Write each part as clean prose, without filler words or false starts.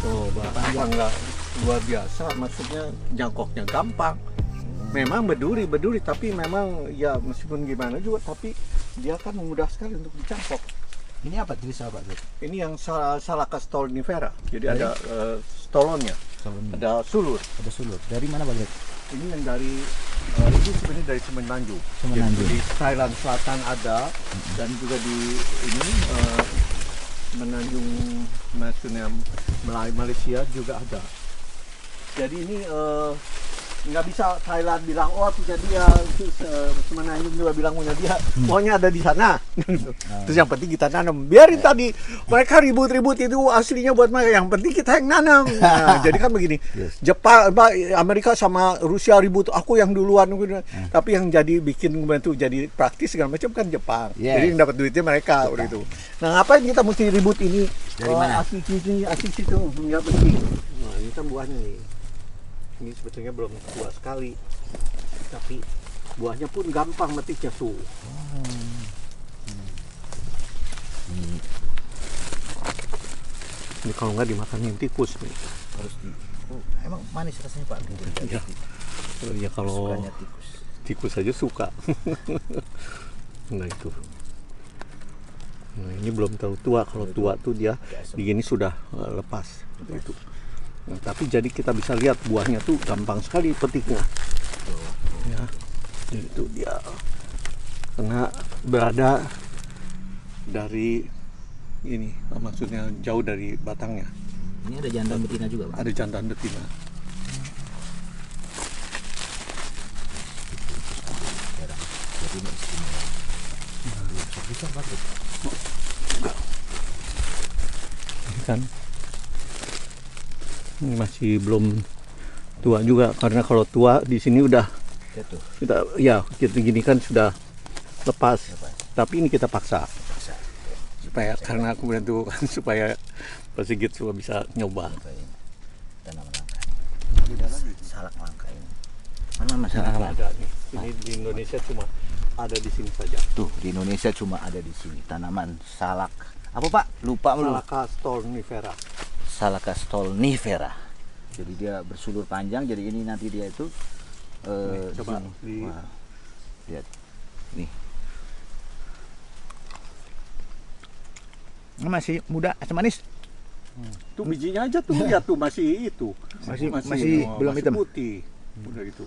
Coba nggak luar biasa, maksudnya jangkoknya gampang. Memang berduri tapi memang ya meskipun gimana juga tapi dia kan mudah sekali untuk dicangkok. Ini apa jenis apa? Ini yang Salaka stolonifera. Jadi ada stolonnya, ada sulur. Ada sulur. Dari mana Pak? Ini yang dari ini sebenarnya dari Semenanjung. Semenanjung. Jadi di Thailand Selatan ada dan juga di ini Semenanjung maksudnya Malaysia juga ada. Jadi ini nggak bisa Thailand bilang oh punya dia, terus Semenanjung juga bilang punya dia, pokoknya ada di sana. Terus yang penting kita nanam, biarin tadi mereka ribut-ribut itu aslinya buat mereka, yang penting kita yang nanam. Nah, jadi kan begini, Jepang, Amerika sama Rusia ribut, aku yang duluan, tapi yang jadi bikin membantu jadi praktis segala macam kan Jepang. Jadi yang dapat duitnya mereka itu. Nah ngapain kita mesti ribut ini? Dari mana? Asli situ nggak penting. Nah ini kan buahnya nih. Ini sebetulnya belum tua sekali, tapi buahnya pun gampang metiknya tuh. Ini kalau nggak dimakanin tikus nih. Harus di. Oh, emang manis rasanya Pak? Ya, ya kalau Sukanya tikus. tikus aja suka. Nah itu. Nah ini belum terlalu tua. Kalau tua tuh dia begini sudah lepas. Itu. Nah, tapi jadi kita bisa lihat buahnya tuh gampang sekali petiknya. Ya, jadi itu dia karena berada dari ini, maksudnya jauh dari batangnya. Ini ada jantan betina juga Pak? Ada jantan betina. Jadi ini istimewa. Bisa Pak? Ini kan ini masih belum tua juga, karena kalau tua di sini udah Jatuh. ya kita gini kan sudah lepas. Tapi ini kita paksa supaya karena aku bantu kan supaya Pak Sigit juga bisa nyoba. Tanaman langka. Salak langka ini. Mana masalah Ada nih. Ini di Indonesia cuma ada di sini saja. Tuh di Indonesia cuma ada di sini tanaman salak. Apa Pak? Lupa lu. Salaka stolonifera. Salaka stolonifera. Jadi dia bersulur panjang. Jadi ini nanti dia itu coba sini. Wah, lihat nih. Ini masih muda, asam manis. Tuh bijinya aja tuh lihat tuh masih itu. Masih belum masih hitam. putih. Udah itu.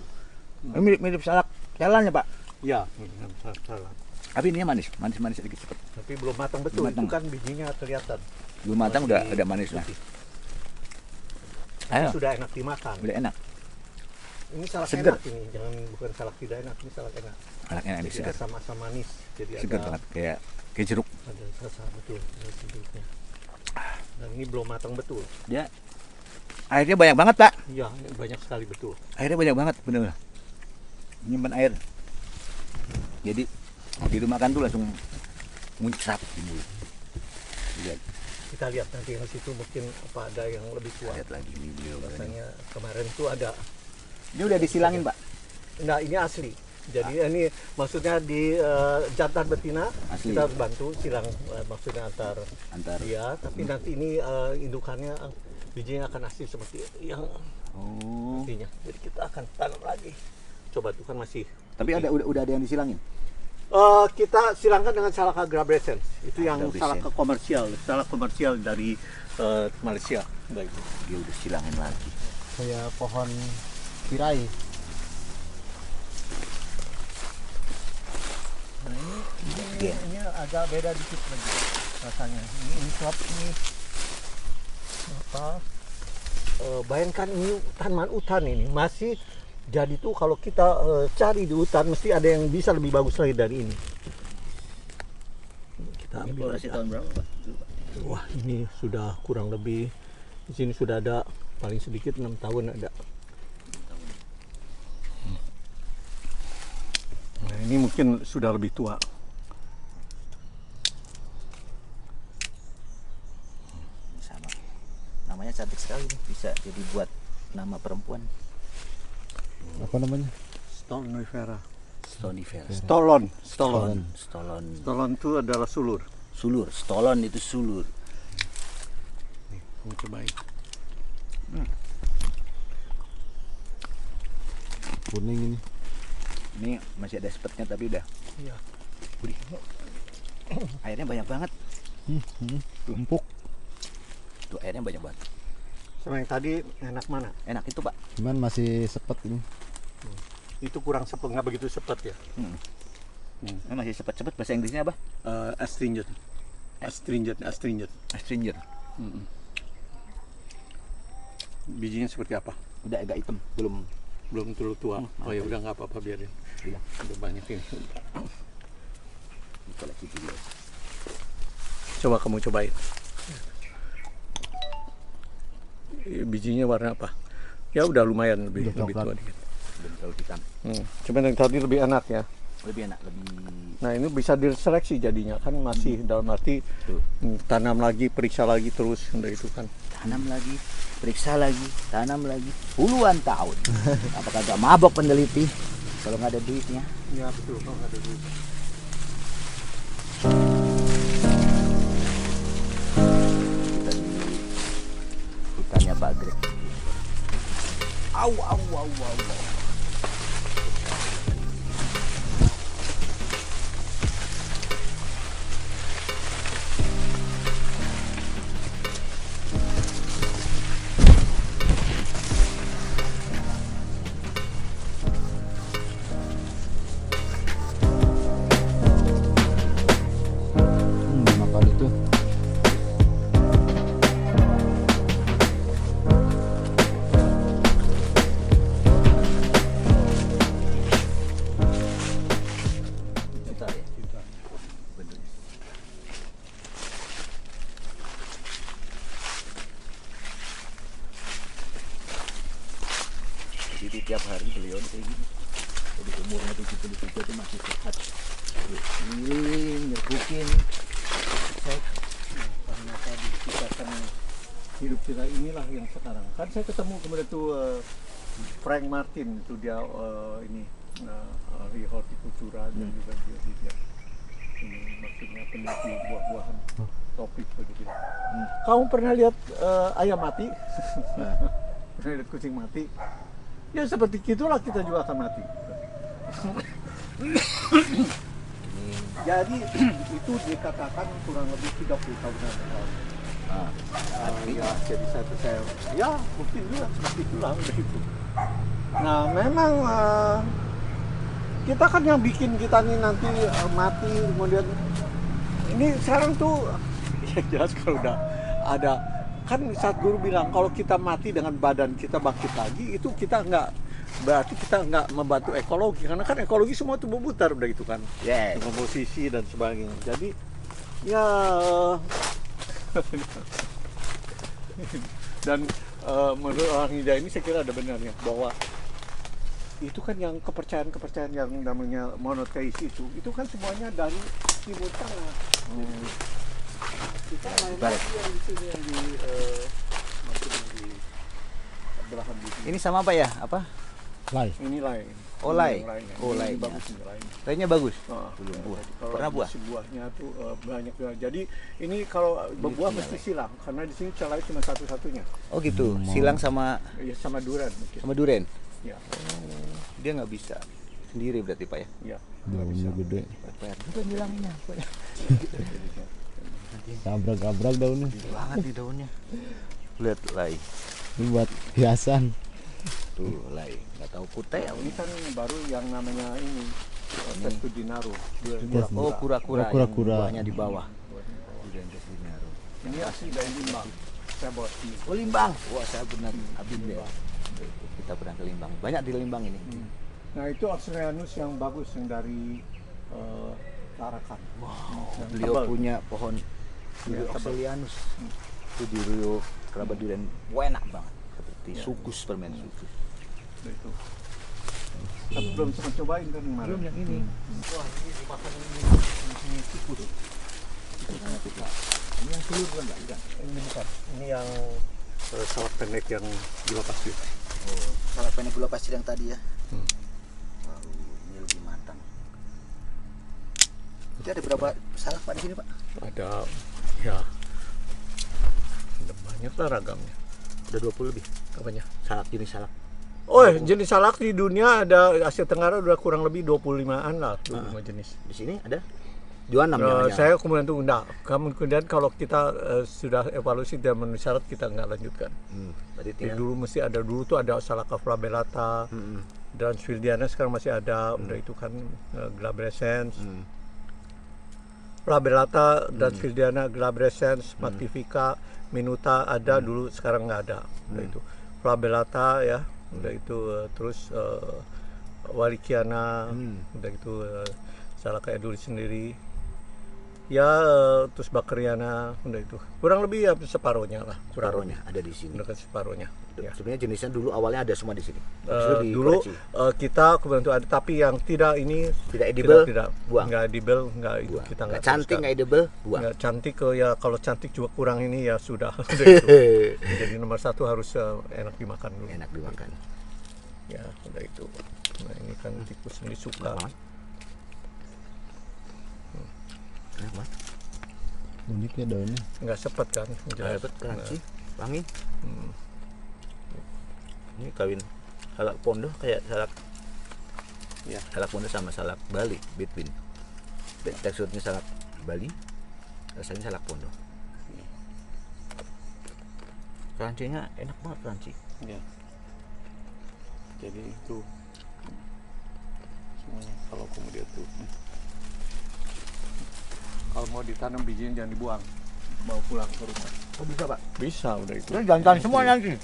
Ini mirip salak jalannya Pak. Ya, salah. Tapi ini manis sedikit cepat. Tapi belum matang betul. Belum matang. Itu kan bijinya kelihatan. Belum matang udah manis lah. Ayo. Sudah enak dimakan. Udah enak. Ini salak Seger. enak ini, jangan bukan salak tidak enak, ini salak enak. Anaknya ini Jadi segar. asam-asam manis. Jadi Segar ada banget kayak jeruk. ada rasa betul dari sedikitnya. Dan ini belum matang betul. Dia airnya banyak banget Pak. Iya, ini banyak sekali betul. Airnya banyak banget bener. Nyimpan air. Jadi di rumah makan tuh langsung muncrat di mulut. Lihat, Kita lihat nanti yang situ mungkin apa ada yang lebih kuat. lihat lagi ini beliau. Rasanya kemarin tuh ada. Dia udah disilangin Pak. Nah ini asli. Jadi ini maksudnya di jantan betina Asli. kita harus bantu silang maksudnya antar Antar. dia. Tapi nanti ini indukannya bijinya akan asli seperti yang Oh. aslinya. Jadi kita akan tanam lagi. Coba tuh kan masih. Tapi udah ada yang disilangin. Kita silangkan dengan Salaka glabrescens. Itu yang Glabrescens. salak komersial dari Malaysia. Baik. Dia udah silangin lagi. Kayak pohon tirai. Nah, ini agak beda dikit lagi rasanya. Ini suap ini apa? Bayangkan ini tanaman hutan ini masih. Jadi tuh kalau kita cari di hutan mesti ada yang bisa lebih bagus lagi dari ini. Kita ambil aja. tahun berapa Pak? Wah ini sudah kurang lebih di sini sudah ada paling sedikit 6 tahun ada. Nah, ini mungkin sudah lebih tua. Sama. Namanya cantik sekali nih. Bisa jadi buat nama perempuan. Apa namanya? Stolonifera. Stolonifera. Stolon. Stolon. Stolon itu adalah sulur. Sulur. Stolon itu sulur. Kamu cobain. Kuning ini. Ini masih ada sepetnya tapi udah. Iya. Wih. Airnya banyak banget. Empuk. Tuh airnya banyak banget. Sama yang tadi enak mana? Enak itu Pak. Cuman masih sepet ini. Itu kurang sepet, nggak begitu sepet ya? Ini masih sepet-sepet. Bahasa Inggrisnya apa? Astringent. Astringent. Astringent. Bijinya seperti apa? Udah agak hitam, belum. Belum terlalu tua. Oh ya udah nggak apa-apa, biarin. Iya. Udah banyak ini. Koleksi dulu. Coba kamu cobain. Bijinya warna apa? Ya udah lumayan lebih Udah tua coklat. dikit. Belum terlalu hitam. Cuman yang tadi lebih enak ya. Lebih enak, lebih. Nah ini bisa diseleksi jadinya kan masih dalam arti Tuh. tanam lagi, periksa lagi terus udah itu kan. Tanam lagi, periksa lagi, tanam lagi. Puluhan tahun. Apakah gak mabok peneliti kalau nggak ada duitnya? Iya betul, kalau ada duit. Kita di hutannya Pak Greg. Au, au, au, au, au. Makan itu. Bentar ya. Bener. Jadi tiap hari beliau kayak gini. Jadi umurnya 73 itu masih sehat. Keliling, nyerbukin. Cek. Karena tadi kita kan hidup kita inilah yang sekarang. Kan saya ketemu kemudian tuh Frank Martin itu dia ini ahli hortikultura dan juga dia ini maksudnya peneliti buah-buahan topik begitu. Kamu pernah lihat ayam mati? Pernah lihat kucing mati? Ya seperti itulah kita juga akan mati. Jadi itu dikatakan kurang lebih 30 tahun yang lalu. Ya, jadi saya ya mungkin juga seperti itulah udah itu. Nah memang kita kan yang bikin kita nih nanti mati kemudian ini sekarang tuh ya jelas kalau udah ada kan saat guru bilang kalau kita mati dengan badan kita bangkit lagi itu kita nggak berarti kita nggak membantu ekologi karena kan ekologi semua tuh berputar udah itu kan Yes. dengan posisi dan sebagainya jadi ya dan menurut orang Hindia ini saya kira ada benarnya bahwa itu kan yang kepercayaan yang namanya monoteis itu kan semuanya dari timur tengah. Kita lain Balik. lagi yang di sini yang di maksudnya di belahan bumi. Ini sama apa ya? Apa? Lai. Ini lain. Oh, Ini lain. yang lainnya. Oh, Ini lainnya. bagus ini lain. Lainnya bagus. Belum buah. Kalau Pernah buah? si buahnya tuh banyak juga. Jadi ini kalau berbuah mesti silang karena di sini celai cuma satu-satunya. Oh gitu. Silang sama Ya sama durian mungkin. sama duren. Ya. Dia nggak bisa sendiri berarti Pak ya? Ya. Daunnya gede. PR juga nyilangnya. Gabrak-gabrak daunnya. Gede banget di daunnya. Lihat lay. Ini buat hiasan. Tuh lay. Nggak tahu kutai. Nah, ini kan baru yang namanya ini Testudinaro. Oh kura-kura. Oh, kura-kura. Yang buahnya di bawah. Durian Testudinaro. Ini asli dari Limbang. Saya bawa sini. Oh Limbang. Wah saya benar abis ya. Kita pernah ke Limbang. Banyak di Limbang ini. Nah itu Australianus yang bagus yang dari Tarakan. Wow. Yang Beliau tebal. punya pohon Ya, tebal. Australianus. Itu di Rio kerabat durian enak banget. Seperti Ya. sukus permen sukus. Nah, itu. Tapi belum sempat cobain kan kemarin. Belum yang ini. Wah ini dimakan ini tikus. Ini yang telur bukan enggak? Enggak. Ini bukan. Ini yang salak pendek yang gula pasir. Oh, salak pendek gula pasir yang tadi ya. Baru ini lebih matang. Jadi ada berapa salak Pak di sini Pak? Ada ya ada banyak. banyak lah ragamnya. Udah 20 lebih. Apanya? Salak, jenis salak. Oh, jenis salak di dunia ada Asia Tenggara udah kurang lebih 25-an lah, 25 jenis. Di sini ada 26 ya. Saya kemudian tuh enggak. Kemudian kalau kita sudah evaluasi dan memenuhi syarat kita nggak lanjutkan. Berarti Jadi tinggal. dulu mesti ada dulu tuh ada Salaka flabellata, dan Swildiana sekarang masih ada, udah itu kan glabrescens. Flabellata dan Swildiana, glabrescens, magnifica, minuta ada dulu, sekarang nggak ada. Udah itu flabellata ya, udah itu terus Wallichiana, udah itu Salaka edulis sendiri. Ya terus Bakeriana, udah itu kurang lebih ya separuhnya lah, Separuhnya ada di sini. udah kan separuhnya. Ya. Sebenarnya jenisnya dulu awalnya ada semua di sini. Dulu kita kemudian tuh ada, tapi yang tidak ini tidak edible, tidak buang. nggak edible, nggak itu Buang. kita Nggak cantik, nggak edible, buang. nggak cantik, ya kalau cantik juga kurang ini ya sudah. Udah itu. Jadi nomor satu harus enak dimakan dulu. Enak dimakan. Ya udah itu. Nah ini kan tikus yang disuka. Kenapa? Unik ya daunnya. Nggak sepet kan? Dapat crunchy, wangi. Ini kawin salak pondok kayak salak. Ya. Salak pondok sama salak Bali, between. Teksturnya salak Bali, rasanya salak pondok. Crunchy-nya enak banget, crunchy. Ya. Jadi itu semuanya kalau kemudian tuh kalau mau ditanam bijinya jangan dibuang, bawa pulang ke rumah. Oh bisa pak? Bisa udah itu. Itu jantan semua nanti.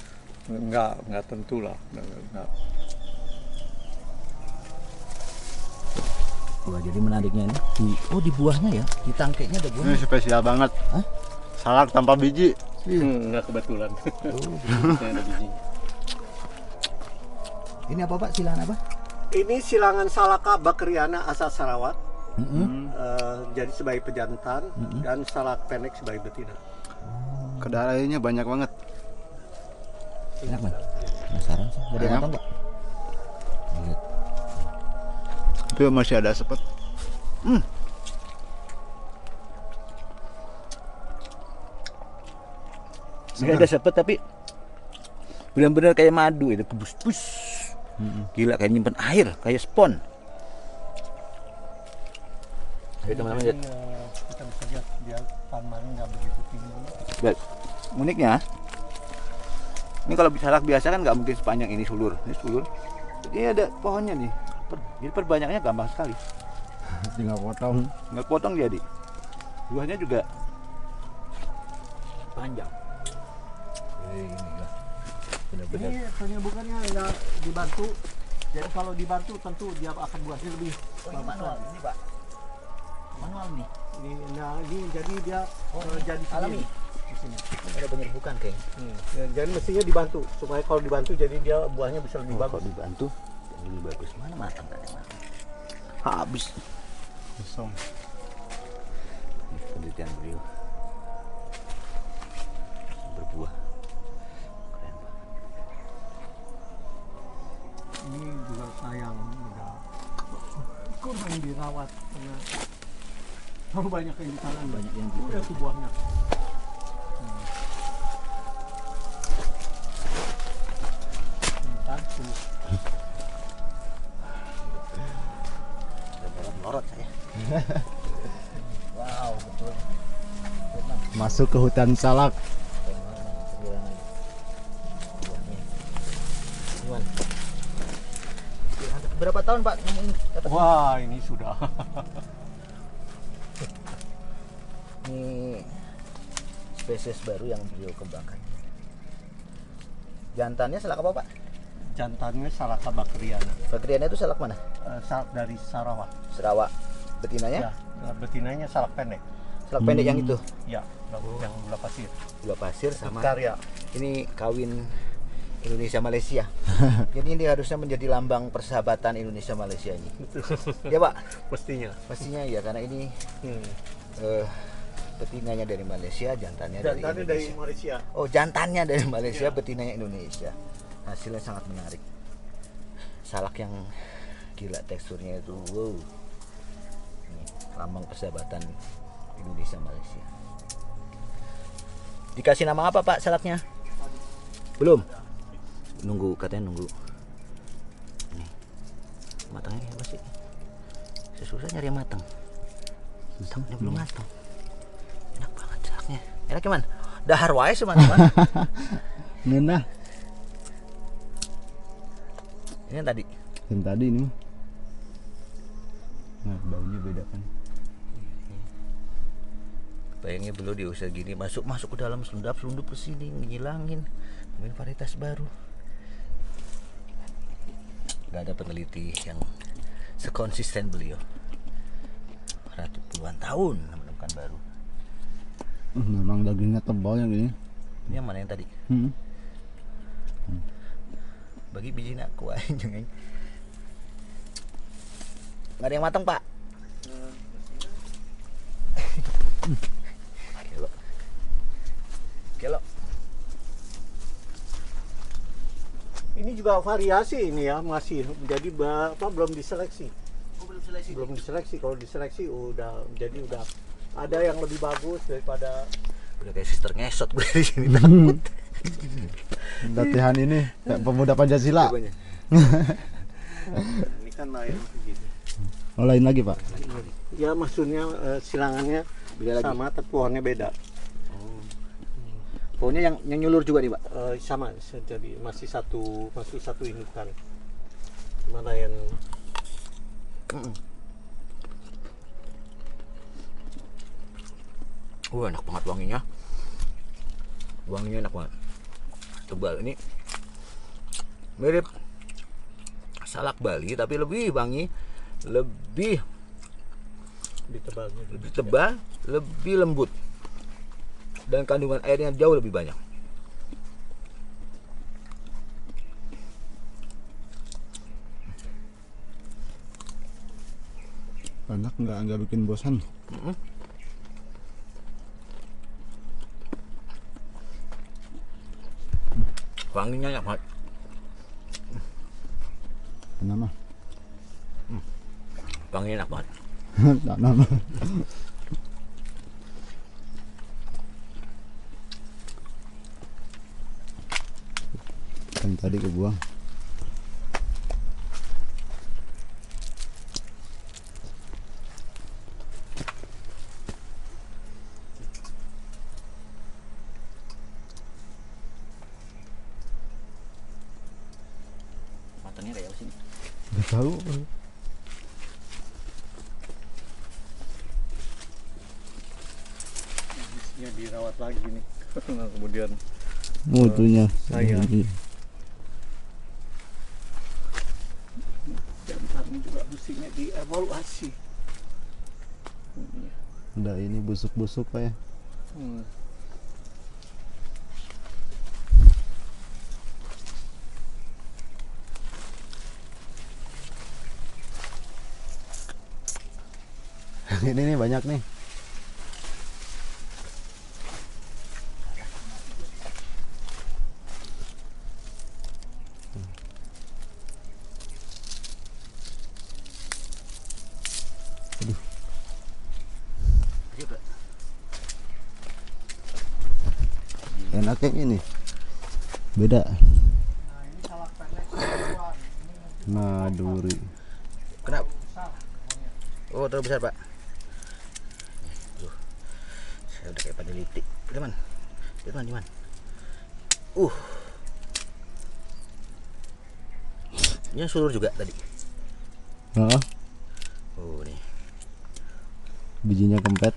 Enggak tentu lah. Enggak. Wah jadi menariknya ini di buahnya ya, di tangkainya ada Ini buahnya. spesial banget. Hah? Salak tanpa biji. Enggak kebetulan. Ada biji. Ini apa pak? Silahan apa? Ini silangan Salaka bakeriana asal Sarawak. Jadi sebagai pejantan dan salak pendek sebagai betina. Kadar airnya banyak banget. Enak man. Penasaran sih. Gak ada yang Enak. matang pak? Lihat. Tapi masih ada sepet. Ini ada sepet tapi benar-benar kayak madu itu kebus-bus. Gila kayak nyimpen air, kayak spon. Ayo teman-teman lihat. Kita bisa lihat dia tanamannya nggak begitu tinggi. Lihat. Uniknya, ini kalau salak biasa kan nggak mungkin sepanjang ini sulur. Ini sulur. Ini ada pohonnya nih. Jadi perbanyaknya gampang sekali. Tinggal potong. Nggak potong jadi. Buahnya juga panjang. Ini lah. Benar-benar. Ini penyembuhannya nggak dibantu. Jadi kalau dibantu tentu dia akan buahnya lebih bagus. Ini pak. Manual nih. Ini jadi dia jadi alami. sendiri di sini. Ada bener bukan keng. Ya, jadi mestinya dibantu supaya kalau dibantu jadi dia buahnya bisa lebih bagus. Kalau dibantu lebih bagus. Mana matang kan yang matang? Habis. Kosong. Ini penelitian beliau. Berbuah. Keren pak. Ini juga sayang udah kurang dirawat karena terlalu banyak yang ditanam. Banyak yang Udah tuh buahnya. Bentar, tuh. Melorot saya. Wow betul. Masuk ke hutan salak. Berapa tahun pak nemuin dapat Wah, ini sudah. ini spesies baru yang beliau kembangkan. Jantannya salak apa pak? Jantannya Salaka bakeriana. Bakeriannya itu salak mana? Salak dari Sarawak. Sarawak. Betinanya? Ya, betinanya salak pendek. Salak pendek yang itu. Ya, yang gula pasir. Gula pasir sama. Karya. Ini kawin Indonesia Malaysia. Jadi ini harusnya menjadi lambang persahabatan Indonesia Malaysia ini. Ya pak? Pastinya. Pastinya ya karena ini betinanya dari Malaysia, jantannya dari Jantannya Indonesia. dari Malaysia. Oh jantannya dari Malaysia, Ya. betinanya Indonesia. Hasilnya sangat menarik. Salak yang gila teksturnya itu, wow. Ini lambang persahabatan Indonesia Malaysia. Dikasih nama apa Pak salaknya? Belum. Nunggu, katanya nunggu. Nih. Matangnya apa sih? Susah nyari yang matang. Matangnya belum matang. Enak banget salaknya. Enak gimana? Dahar wae sih teman-teman. Ngenah. Ini yang tadi. Yang tadi ini. Nah, baunya beda kan. Bayangnya belum diusir gini masuk ke dalam selundup ke sini ngilangin varietas baru. Gak ada peneliti yang sekonsisten beliau. Puluhan tahun menemukan baru. Memang dagingnya tebal yang gini. Ini yang mana yang tadi? Bagi biji nak kuah jangan. Nggak ada yang matang Pak. Kelo. Ini juga variasi ini ya, masih jadi belum diseleksi. Belum diseleksi. Kalau diseleksi udah ada yang lebih bagus daripada. Udah kayak sister ngesot gue di sini takut. Latihan ini kayak pemuda Pancasila. Ini kan lain gitu. Oh, lain lagi Pak. Ya maksudnya silangannya Beda lagi. sama, tapi pohonnya beda. Pohonnya yang nyulur juga nih Pak. Sama, jadi masih satu indukan. Mana yang Enak banget wanginya. Wanginya enak banget. Tebal ini. Mirip salak Bali tapi lebih wangi, lebih tebal, lebih lembut. Dan kandungan airnya jauh lebih banyak. Enak nggak bikin bosan. Wanginya enak banget. Kenapa? Wanginya enak banget. Nggak nama. Yang tadi kebuang. Matangnya kayak apa sih? Nggak tahu. bisnya dirawat lagi nih. Nah, kemudian Mutunya. Saya. dan kami juga mestinya dievaluasi. Udah ini busuk-busuk Pak ya. Hmm. Ini nih banyak nih. Enak yang ini. Beda. Maduri. Kenapa? Oh, terlalu besar Pak. Saya udah kayak peneliti. Teman. Ini sulur juga tadi. Heeh. Oh, nih. Bijinya kempet.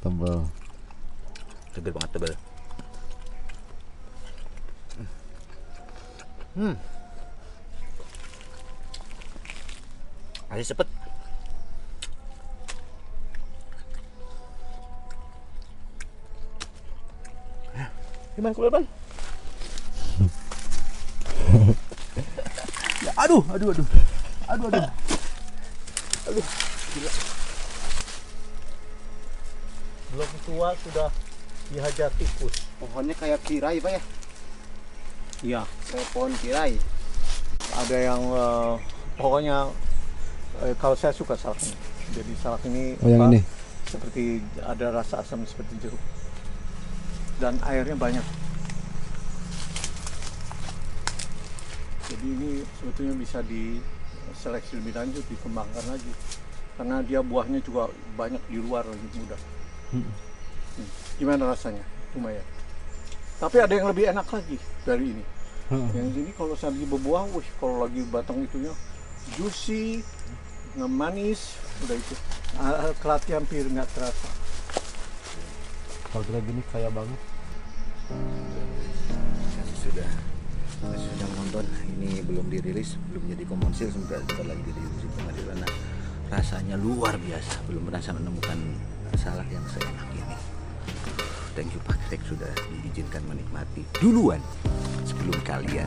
Tebal. Tebal banget tebal. Masih cepet. Gimana kulit Bang? Ya, aduh. Gila. Belum tua sudah dihajar tikus. Pohonnya kayak kirai Pak ya. Iya, Kayak pohon kirai. ada yang pokoknya kalau saya suka salak ini. Jadi salak ini Oh yang ini. seperti ada rasa asam seperti jeruk. dan airnya banyak. Jadi ini sebetulnya bisa diseleksi lebih lanjut, dikembangkan lagi. Karena dia buahnya juga banyak di luar, lebih mudah. Gimana rasanya? Lumayan. Tapi ada yang lebih enak lagi dari ini. Yang ini kalau saya lagi berbuah, wih, kalau lagi batang itunya juicy, manis, udah itu. Kelatih hampir nggak terasa. Kalau kita gini kaya banget. Sudah menonton. Ini belum dirilis, belum jadi komersil, sebentar lagi dirilis di pengadilan. Nah, rasanya luar biasa, belum pernah saya menemukan salak yang seenak ini. Thank you Pak Sek sudah diizinkan menikmati duluan sebelum kalian.